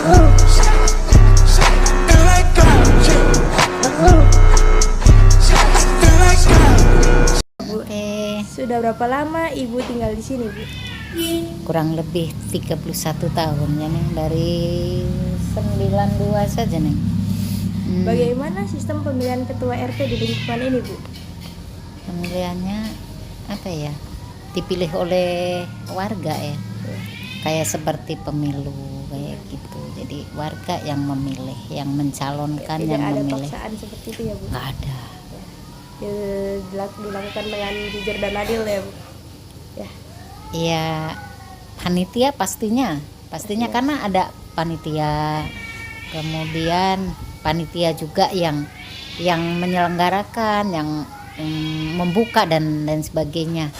Sudah berapa lama Ibu tinggal di sini, Bu? Kurang lebih 31 tahun ya Neng, dari 92 saja Neng. Bagaimana sistem pemilihan ketua RT di lingkungan ini, Bu? Pemilihannya apa ya, dipilih oleh warga ya, kayak seperti pemilu kayak gitu. Jadi warga yang memilih, yang mencalonkan, Tidak yang ada memilih. paksaan seperti itu ya, Bu? Nggak ada. Dilakukan dengan jujur dan adil ya, Bu? Ya. Ya panitia pastinya karena ada panitia, kemudian panitia juga yang menyelenggarakan, yang membuka dan sebagainya.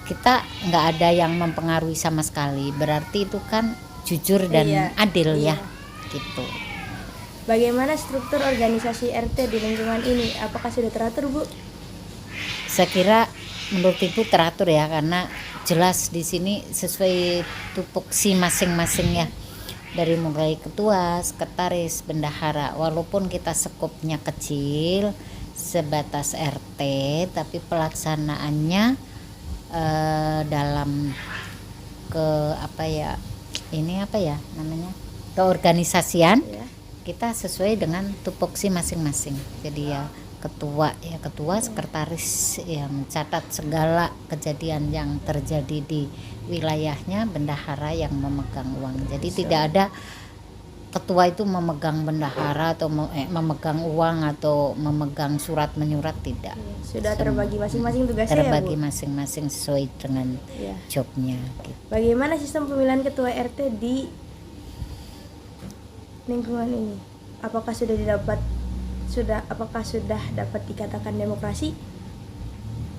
Kita nggak ada yang mempengaruhi sama sekali, berarti itu kan jujur dan adil ya gitu. Bagaimana struktur organisasi RT di lingkungan ini? Apakah sudah teratur, Bu? Saya kira menurut Ibu teratur ya, karena jelas di sini sesuai tupoksi masing-masing ya. Dari mulai ketua, sekretaris, bendahara, walaupun kita skopnya kecil sebatas RT, tapi pelaksanaannya dalam keorganisasian kita sesuai dengan tupoksi masing-masing. Jadi ya ketua, sekretaris ya mencatat segala kejadian yang terjadi di wilayahnya, bendahara yang memegang uang. Jadi tidak ada ketua itu memegang bendahara atau memegang uang atau memegang surat menyurat, tidak. Sudah terbagi masing-masing tugasnya terbagi ya, Bu? masing-masing sesuai dengan jobnya gitu. Bagaimana sistem pemilihan ketua RT di lingkungan ini? Apakah sudah dapat dikatakan demokrasi?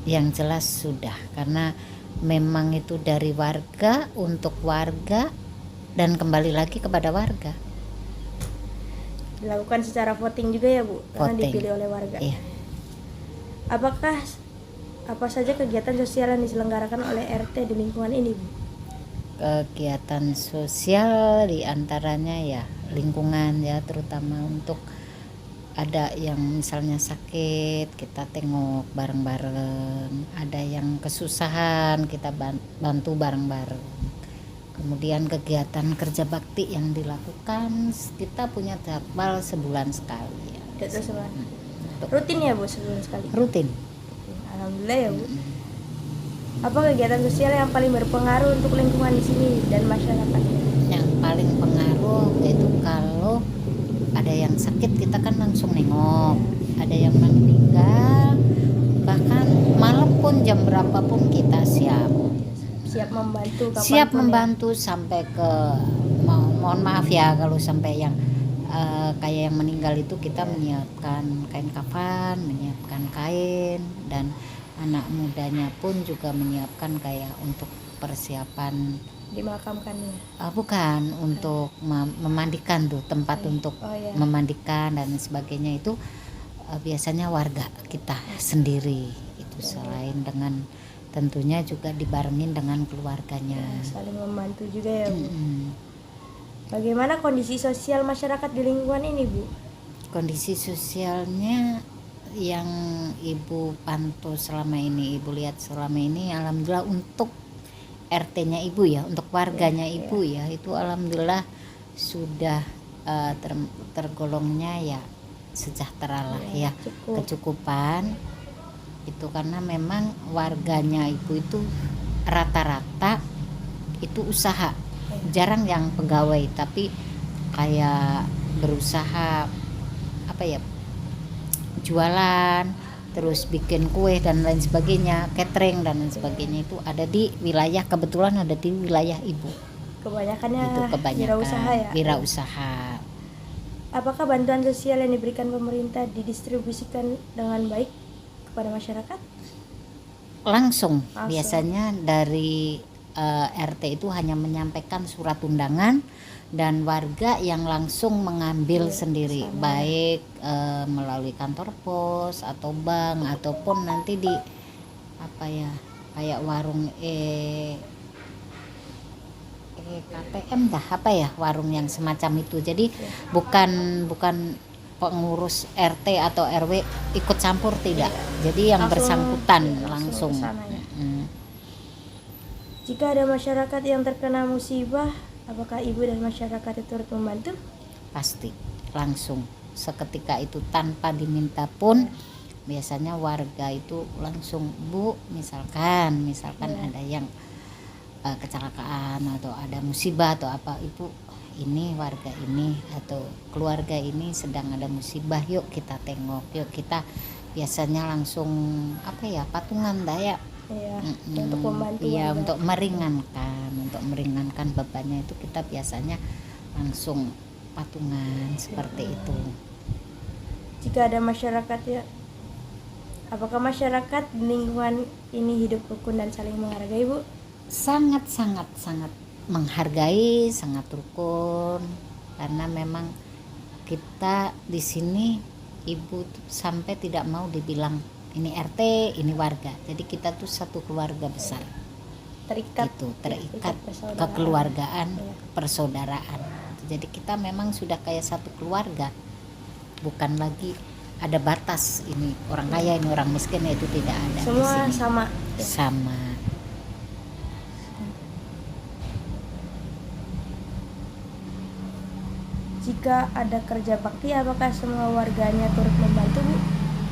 Yang jelas sudah, karena memang itu dari warga untuk warga dan kembali lagi kepada warga. Dilakukan secara voting juga ya, Bu? Karena Voting. Dipilih oleh warga. Iya. Apa saja kegiatan sosial yang diselenggarakan oleh RT di lingkungan ini, Bu? Kegiatan sosial diantaranya ya lingkungan ya, terutama untuk ada yang misalnya sakit kita tengok bareng-bareng, ada yang kesusahan kita bantu bareng-bareng. Kemudian kegiatan kerja bakti yang dilakukan, kita punya jadwal sebulan sekali ya. Rutin ya, Bu, sebulan sekali? Rutin. Alhamdulillah ya, Bu. Apa kegiatan sosial yang paling berpengaruh untuk lingkungan di sini dan masyarakatnya? Yang paling pengaruh itu kalau ada yang sakit kita kan langsung nengok, ada yang meninggal, bahkan malam pun jam berapapun kita siap membantu sampai ke mohon maaf ya kalau sampai yang kayak yang meninggal itu kita menyiapkan kain kafan, menyiapkan kain, dan anak mudanya pun juga menyiapkan kayak untuk persiapan dimakamkannya. Bukan untuk memandikan tuh tempat untuk memandikan dan sebagainya, itu biasanya warga kita sendiri itu, selain dengan tentunya juga dibarengin dengan keluarganya. Saling membantu juga ya, Bu. Bagaimana kondisi sosial masyarakat di lingkungan ini, Bu? Kondisi sosialnya yang Ibu pantau selama ini, Ibu lihat selama ini, alhamdulillah untuk RT-nya Ibu ya, untuk warganya Ibu ya, itu alhamdulillah sudah tergolongnya ya sejahtera lah ya, kecukupan itu, karena memang warganya Ibu itu rata-rata itu usaha, jarang yang pegawai, tapi kayak berusaha jualan, terus bikin kue dan lain sebagainya, catering dan lain sebagainya, itu ada di wilayah, kebetulan ada di wilayah Ibu. Kebanyakannya wirausaha ya. Wirausaha. Apakah bantuan sosial yang diberikan pemerintah didistribusikan dengan baik kepada masyarakat? Langsung. Biasanya dari RT itu hanya menyampaikan surat undangan dan warga yang langsung mengambil sendiri, baik melalui kantor pos atau bank ataupun nanti di kayak warung KTM dah apa ya, warung yang semacam itu. Jadi bukan pengurus RT atau RW ikut campur, tidak. Jadi yang bersangkutan langsung. ke sana ya. Mm. Jika ada masyarakat yang terkena musibah, apakah ibu dan masyarakat itu turut membantu? Pasti langsung seketika itu tanpa diminta pun. Biasanya warga itu langsung, Bu, misalkan ada yang kecelakaan atau ada musibah atau apa, Ibu, ini warga ini atau keluarga ini sedang ada musibah, yuk kita tengok, yuk kita, biasanya langsung patungan daya. Iya, untuk membantu Iya, warga. untuk meringankan bebannya itu kita biasanya langsung patungan seperti itu. Jika ada masyarakat ya, apakah masyarakat di lingkungan ini hidup rukun dan saling menghargai, Bu? Sangat menghargai, sangat rukun, karena memang kita di sini ibu sampai tidak mau dibilang ini RT, ini warga. Jadi kita tuh satu keluarga besar. Terikat Kekeluargaan, persaudaraan. Jadi kita memang sudah kayak satu keluarga. Bukan lagi ada batas ini orang kaya, ini orang miskin, itu tidak ada. Semua di sini. sama. Sama. Jika ada kerja bakti, apakah semua warganya turut membantu, Bu?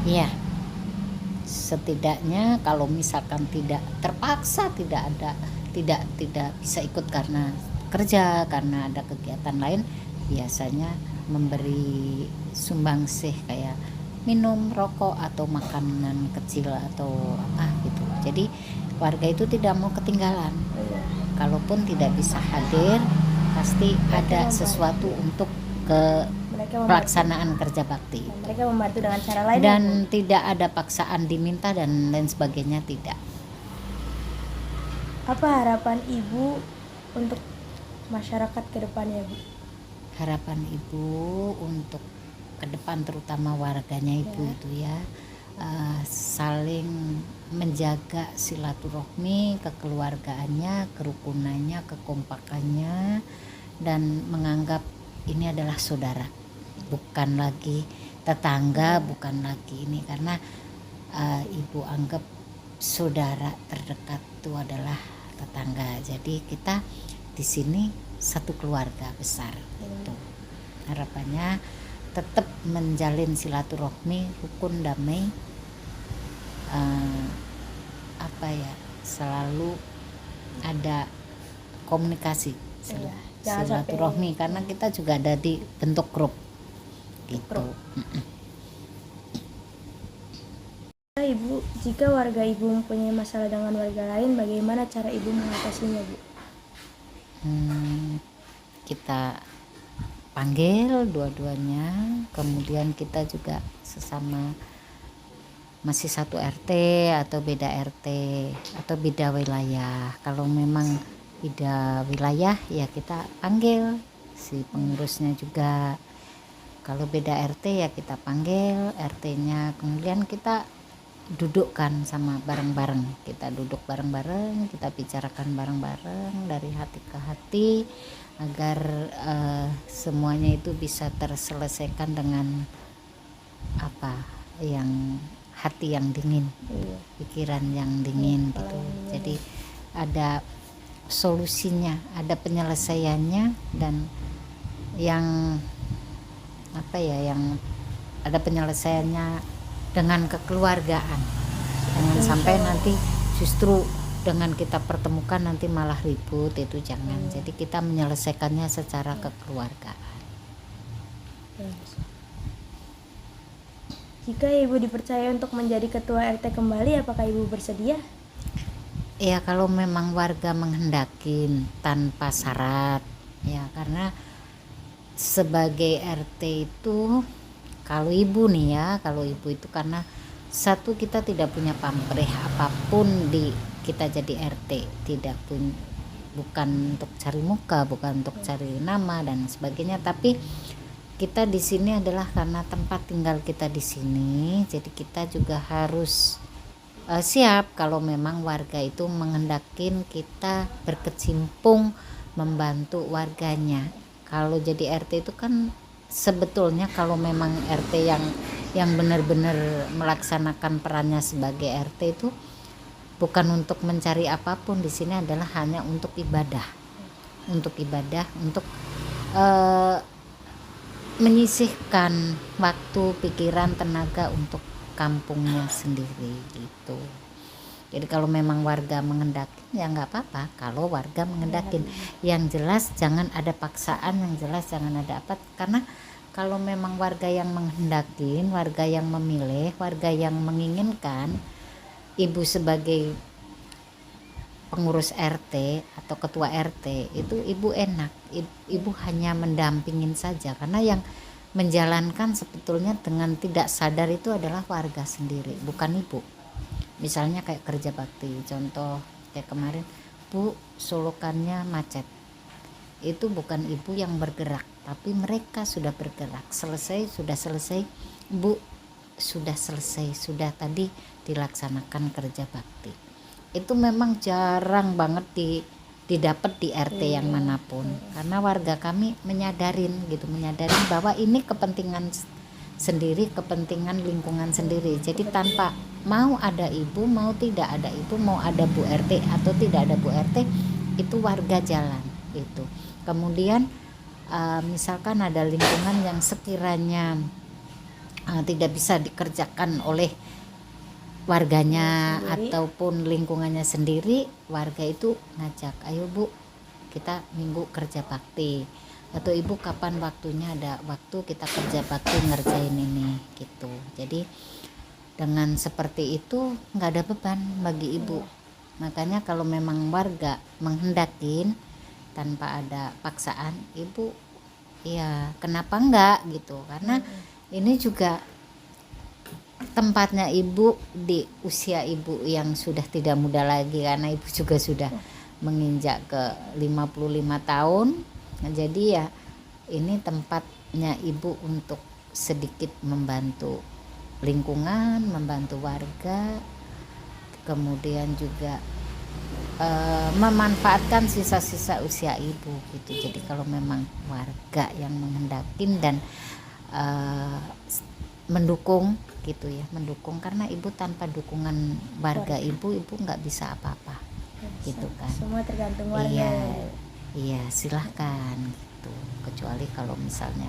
Iya. Setidaknya kalau misalkan tidak terpaksa, tidak bisa ikut karena kerja, karena ada kegiatan lain, biasanya memberi sumbangsih kayak minum, rokok atau makanan kecil atau apa gitu. Jadi warga itu tidak mau ketinggalan. Kalaupun tidak bisa hadir, pasti ada sesuatu untuk pelaksanaan kerja bakti. Mereka membantu dengan cara lain. Dan tidak ada paksaan diminta dan lain sebagainya, tidak. Apa harapan Ibu untuk masyarakat ke depannya, Bu? Harapan Ibu untuk ke depan, terutama warganya Ibu itu ya, saling menjaga silaturahmi, kekeluargaannya, kerukunannya, kekompakannya, dan menganggap ini adalah saudara, bukan lagi tetangga, bukan lagi ini, karena Ibu anggap saudara terdekat itu adalah tetangga. Jadi kita di sini satu keluarga besar. Itu harapannya tetap menjalin silaturahmi, rukun, damai, selalu ada komunikasi, silaturahmi, karena kita juga ada di bentuk grup gitu. Ibu, jika warga Ibu mempunyai masalah dengan warga lain, bagaimana cara Ibu mengatasinya, Bu? Kita panggil dua-duanya, kemudian kita juga sesama masih satu RT atau beda RT atau beda wilayah. Kalau memang beda wilayah ya kita panggil si pengurusnya juga. Kalau beda RT ya kita panggil RT-nya, kemudian kita dudukkan sama bareng-bareng. Kita duduk bareng-bareng, kita bicarakan bareng-bareng dari hati ke hati agar semuanya itu bisa terselesaikan dengan hati yang dingin, pikiran yang dingin gitu. Jadi ada solusinya, ada penyelesaiannya, dan yang ada penyelesaiannya dengan kekeluargaan. Jangan sampai nanti justru dengan kita pertemukan nanti malah ribut, itu jangan. Jadi kita menyelesaikannya secara kekeluargaan. Jika Ibu dipercaya untuk menjadi ketua RT kembali, apakah Ibu bersedia? Ya, kalau memang warga menghendaki tanpa syarat ya, karena sebagai RT itu kalau Ibu itu karena satu, kita tidak punya pamrih apapun kita jadi RT, bukan untuk cari muka, bukan untuk cari nama dan sebagainya, tapi kita di sini adalah karena tempat tinggal kita di sini. Jadi kita juga harus siap kalau memang warga itu menghendakin kita berkecimpung membantu warganya. Kalau jadi RT itu kan sebetulnya kalau memang RT yang benar-benar melaksanakan perannya sebagai RT itu bukan untuk mencari apapun, di sini adalah hanya untuk ibadah, untuk menyisihkan waktu, pikiran, tenaga untuk kampungnya sendiri gitu. Jadi kalau memang warga mengendakin ya nggak apa-apa, kalau warga mengendakin, yang jelas jangan ada paksaan, yang jelas jangan ada apa, karena kalau memang warga yang menghendakin, warga yang memilih, warga yang menginginkan, ibu sebagai pengurus RT atau ketua RT itu ibu enak, ibu hanya mendampingin saja, karena yang menjalankan sebetulnya dengan tidak sadar itu adalah warga sendiri, bukan ibu. Misalnya kayak kerja bakti, contoh kayak kemarin, Bu, solokannya macet, itu bukan ibu yang bergerak, tapi mereka sudah bergerak. Sudah selesai, Bu, sudah selesai, sudah tadi dilaksanakan kerja bakti. Itu memang jarang banget didapat di RT yang manapun, karena warga kami menyadarin bahwa ini kepentingan sendiri, kepentingan lingkungan sendiri. Jadi tanpa mau ada ibu, mau tidak ada ibu, mau ada Bu RT atau tidak ada Bu RT, itu warga jalan itu. Kemudian misalkan ada lingkungan yang sekiranya tidak bisa dikerjakan oleh warganya ataupun lingkungannya sendiri, warga itu ngajak, ayo Bu, kita minggu kerja bakti, atau ibu kapan waktunya, ada waktu kita kerja bakti ngerjain ini gitu. Jadi dengan seperti itu nggak ada beban bagi ibu. Makanya kalau memang warga menghendakin tanpa ada paksaan, ibu ya kenapa enggak gitu, karena ini juga tempatnya ibu di usia ibu yang sudah tidak muda lagi, karena ibu juga sudah menginjak ke 55 tahun. Nah, jadi ya ini tempatnya ibu untuk sedikit membantu lingkungan, membantu warga, kemudian juga memanfaatkan sisa-sisa usia ibu gitu. Jadi kalau memang warga yang menghendakin dan mendukung gitu ya, mendukung, karena ibu tanpa dukungan warga ibu nggak bisa apa-apa gitu kan. Semua tergantung warga. Iya silahkan gitu, kecuali kalau misalnya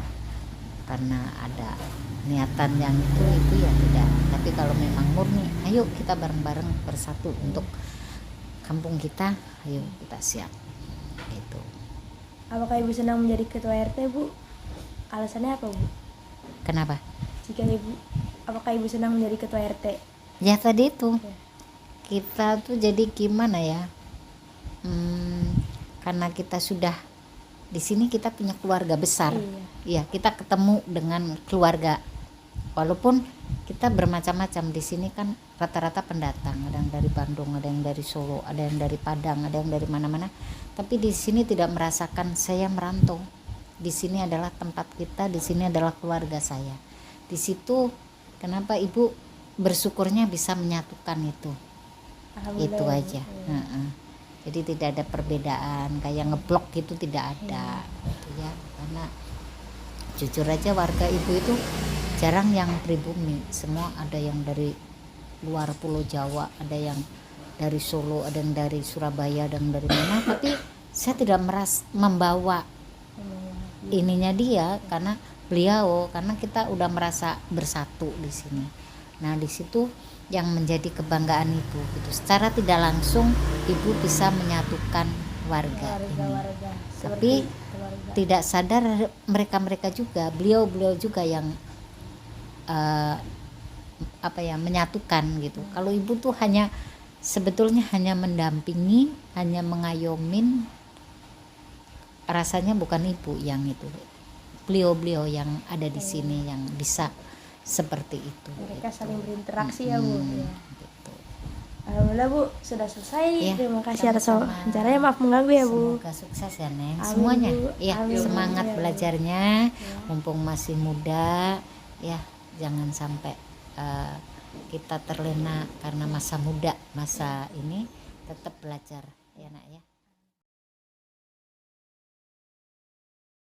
karena ada niatan yang itu ya tidak. Tapi kalau memang murni, ayo kita bareng-bareng bersatu untuk kampung kita, ayo kita siap gitu. Apakah ibu senang menjadi ketua RT, Bu? Alasannya apa, Bu? Kenapa? Apakah ibu senang menjadi ketua RT? Ya tadi itu kita tuh jadi gimana ya, karena kita sudah di sini, kita punya keluarga besar. Iya, kita ketemu dengan keluarga, walaupun kita bermacam-macam di sini kan, rata-rata pendatang, ada yang dari Bandung, ada yang dari Solo, ada yang dari Padang, ada yang dari mana-mana. Tapi di sini tidak merasakan saya merantau. Di sini adalah tempat kita, di sini adalah keluarga saya. Di situ kenapa ibu bersyukurnya bisa menyatukan itu aja. Jadi tidak ada perbedaan kayak ngeblok gitu, tidak ada gitu ya. Karena jujur aja warga ibu itu jarang yang pribumi, semua ada yang dari luar Pulau Jawa, ada yang dari Solo, ada yang dari Surabaya, ada yang dari mana. Tapi saya tidak membawa ininya dia, karena beliau, karena kita udah merasa bersatu di sini. Nah di situ yang menjadi kebanggaan ibu gitu. Secara tidak langsung ibu bisa menyatukan warga ini. Tapi tidak sadar mereka juga, beliau juga yang menyatukan gitu. Kalau ibu tuh sebetulnya hanya mendampingi, hanya mengayomin, rasanya bukan ibu yang itu, beliau yang ada di sini yang bisa seperti itu. Mereka gitu. saling berinteraksi ya Bu. Ya. Gitu. Alhamdulillah Bu, sudah selesai. Ya, terima kasih atas wawancaranya, maaf mengganggu ya Bu. Semoga sukses ya Neng. Amin, semuanya. Bu. Ya, Amin. semangat Ya, belajarnya, mumpung masih muda, ya jangan sampai kita terlena karena masa muda, masa ini, tetap belajar ya Nak ya.